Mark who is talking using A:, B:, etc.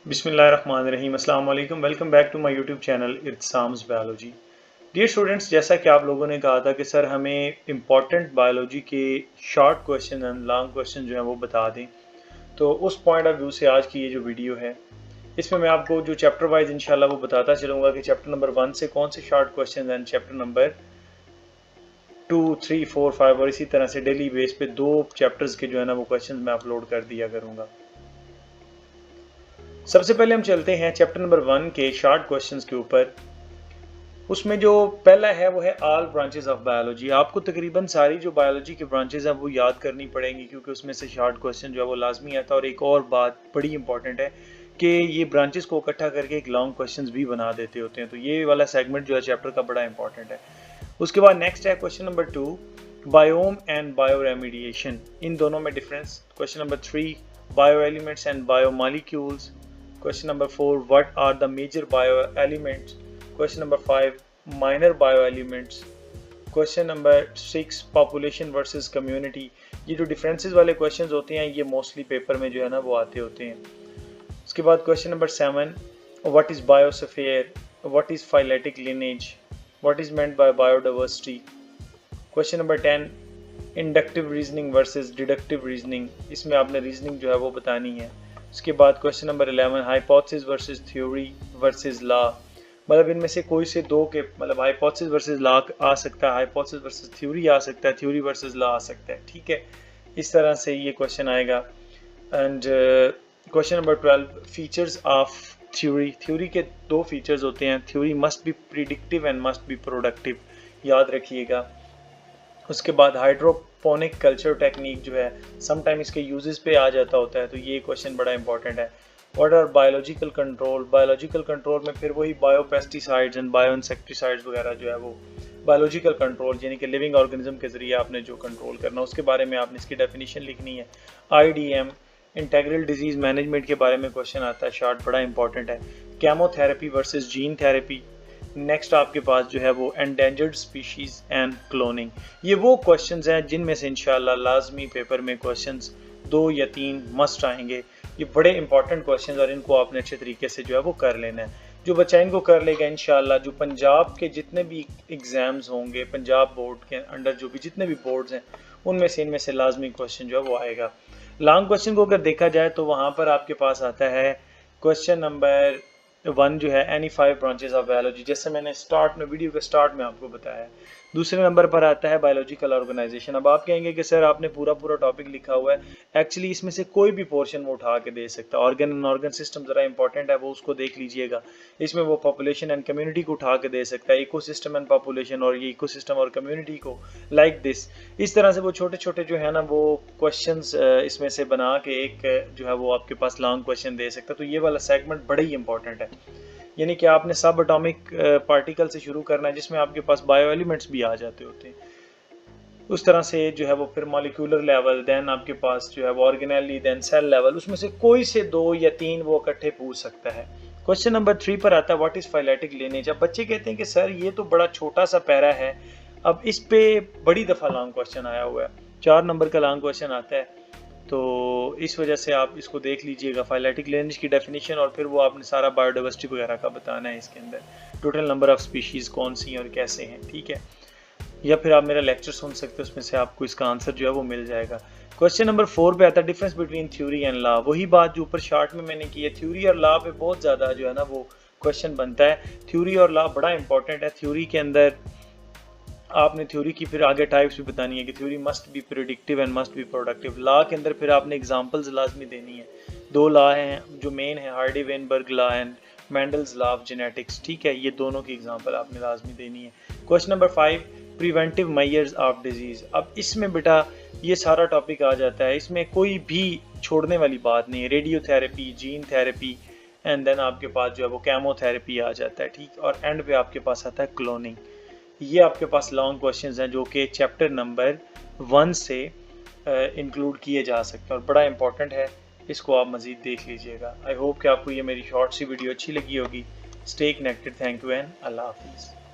A: बिस्मिल्लाहिर्रहमानिर्रहीम, अस्सलाम वालेकुम। Welcome back to my YouTube channel Itsam's biology. Dear students, जैसा कि आप लोगों ने कहा था कि सर हमें इम्पॉर्टेंट बायोलॉजी के short question and long question जो हैं वो बता दें, तो उस पॉइंट ऑफ व्यू से आज की ये जो वीडियो है इसमें मैं आपको जो चैप्टर वाइज इंशाल्लाह वो बताता चलूँगा कि चैप्टर नंबर 1 से कौन से short question and chapter number 2, 3, 4, 5 और इसी तरह से डेली बेस पे 2 चैप्टर्स के जो है ना वो क्वेश्चन मैं अपलोड कर दिया करूँगा। सबसे पहले हम चलते हैं चैप्टर नंबर 1 के शॉर्ट क्वेश्चंस के ऊपर। उसमें जो पहला है वो है ऑल ब्रांचेस ऑफ बायोलॉजी। आपको तकरीबन सारी जो बायोलॉजी की ब्रांचेस हैं वो याद करनी पड़ेंगी, क्योंकि उसमें से शॉर्ट क्वेश्चन जो है वो लाजमी आता है। और एक और बात बड़ी इंपॉर्टेंट है कि ये ब्रांचेस को इकट्ठा करके एक लॉन्ग क्वेश्चन भी बना देते होते हैं, तो ये वाला सेगमेंट जो है चैप्टर का बड़ा इंपॉर्टेंट है। उसके बाद नेक्स्ट है question number 2, biome and bioremediation, इन दोनों में difference. Question number 3, bioelements and biomolecules. Question number 4, what are the major bioelements? Question number 5, minor bioelements. Question number 6, population versus community. ये जो differences वाले questions होते हैं ये mostly paper में जो है ना वो आते होते हैं। उसके बाद question number 7, what is biosphere? What is phyletic lineage? What is meant by biodiversity? Question number 10, inductive reasoning versus deductive reasoning. इसमें आपने reasoning जो है वो बतानी है। उसके बाद question number 11, hypothesis versus theory versus law. मतलब इनमें से कोई से दो के मतलब हाइपोथेसिस वर्सेस लॉ आ सकता है, हाइपोथेसिस वर्सेस थ्योरी आ सकता है, थ्योरी वर्सेस लॉ आ सकता है। ठीक है, इस तरह से ये क्वेश्चन आएगा। And question number 12, features of theory. Theory के दो फीचर्स होते हैं, theory must be predictive and must be productive, याद रखिएगा। उसके बाद हाइड्रोपोनिक कल्चर टेक्निक जो है समटाइम इसके यूजेस पे आ जाता होता है, तो ये क्वेश्चन बड़ा इंपॉर्टेंट है। What are biological control? Biological control में फिर वही बायोपेस्टिसाइड्स एंड बायो इंसेक्टिसाइड्स वगैरह जो है वो बायोलॉजिकल कंट्रोल, यानी कि लिविंग ऑर्गेनिज्म के जरिए आपने जो कंट्रोल करना, उसके बारे में आपने इसकी डेफिनेशन लिखनी है। IDM, इंटेग्रल डिजीज मैनेजमेंट के बारे में क्वेश्चन आता है, शॉर्ट बड़ा इंपॉर्टेंट है। Chemotherapy versus gene therapy. Next आपके पास जो है वो एंडेंजर्ड स्पीशीज एंड क्लोनिंग। ये वो क्वेश्चंस हैं जिनमें से इंशाल्लाह लाजमी पेपर में क्वेश्चंस 2 या 3 मस्ट आएंगे। ये बड़े इंपॉर्टेंट क्वेश्चंस और इनको आपने अच्छे तरीके से जो है वो कर लेना है। जो बच्चा इनको कर लेगा इंशाल्लाह, जो पंजाब के जितने भी एग्जाम्स होंगे, पंजाब बोर्ड के अंडर जो भी जितने भी बोर्ड्स हैं, उनमें से इनमें से लाजमी क्वेश्चन जो है वो आएगा। लॉन्ग क्वेश्चन को अगर देखा जाए तो वहाँ पर आपके पास आता है क्वेश्चन नंबर 1 जो है एनी 5 ब्रांचेस ऑफ बायोलॉजी, जैसे मैंने स्टार्ट में वीडियो के स्टार्ट में आपको बताया। दूसरे नंबर पर आता है बायोलॉजिकल ऑर्गेनाइजेशन। अब आप कहेंगे कि सर आपने पूरा टॉपिक लिखा हुआ है, एक्चुअली इसमें से कोई भी पोर्शन वो उठा के दे सकता है। ऑर्गन एंड ऑर्गन सिस्टम जरा इंपॉर्टेंट है, वो उसको देख लीजिएगा। इसमें वो पॉपुलेशन एंड कम्युनिटी को उठा के दे सकता है, इकोसिस्टम एंड पॉपुलेशन, और ये इकोसिस्टम और कम्युनिटी को लाइक दिस। इस तरह से वो छोटे छोटे जो है ना वो क्वेश्चंस इसमें से बना के एक जो है वो आपके पास लॉन्ग क्वेश्चन दे सकता है। तो ये वाला सेगमेंट बड़ा ही इंपॉर्टेंट है, यानी कि आपने सब एटॉमिक पार्टिकल से शुरू करना है, जिसमें आपके पास बायो एलिमेंट्स भी आ जाते होते हैं। उस तरह से जो है वो फिर मॉलिक्यूलर लेवल, देन आपके पास जो है वो ऑर्गेनेली, देन सेल लेवल, उसमें से कोई से 2 या 3 वो इकट्ठे पूछ सकता है। क्वेश्चन नंबर 3 पर आता है व्हाट इज फाइलेटिक लिनेज। अब बच्चे कहते हैं कि सर ये तो बड़ा छोटा सा पैरा है, अब इस पे बड़ी दफ़ा लॉन्ग क्वेश्चन आया हुआ है, 4 नंबर का लॉन्ग क्वेश्चन आता है, तो इस वजह से आप इसको देख लीजिएगा। फाइलेटिक लिनेज की डेफिनेशन और फिर वो आपने सारा बायोडाइवर्सिटी वगैरह का बताना है, इसके अंदर टोटल नंबर ऑफ स्पीशीज़ कौन सी हैं और कैसे हैं। ठीक है, या फिर आप मेरा लेक्चर सुन सकते हो, उसमें से आपको इसका आंसर जो है वो मिल जाएगा। क्वेश्चन नंबर 4 पे आता है difference between theory and law. वही बात जो ऊपर शार्ट में मैंने की है, थ्योरी और लॉ पे बहुत ज़्यादा जो है ना वो क्वेश्चन बनता है। थ्योरी और लॉ बड़ा इंपॉर्टेंट है। थ्योरी के अंदर आपने थ्योरी की फिर आगे टाइप्स भी बतानी है कि theory must be predictive and must be productive. Law के अंदर फिर आपने एग्जांपल्स लाजमी देनी है। 2 लॉ हैं जो मेन है, Hardy-Weinberg law and Mendel's law of genetics. ठीक है, ये दोनों की एग्जांपल आपने लाजमी देनी है। Question number 5, preventive measures of disease. अब इसमें बेटा ये सारा टॉपिक आ जाता है, इसमें कोई भी छोड़ने वाली बात नहीं है। Radiotherapy, gene therapy and then आपके पास जो है वो केमोथेरेपी आ जाता है। ठीक, और एंड पे आपके पास आता है क्लोनिंग। ये आपके पास लॉन्ग क्वेश्चंस हैं जो कि चैप्टर नंबर 1 से इंक्लूड किए जा सकते हैं और बड़ा इंपॉर्टेंट है, इसको आप मज़ीद देख लीजिएगा। आई होप कि आपको ये मेरी शॉर्ट सी वीडियो अच्छी लगी होगी। Stay connected, thank you and अल्लाह हाफिज़।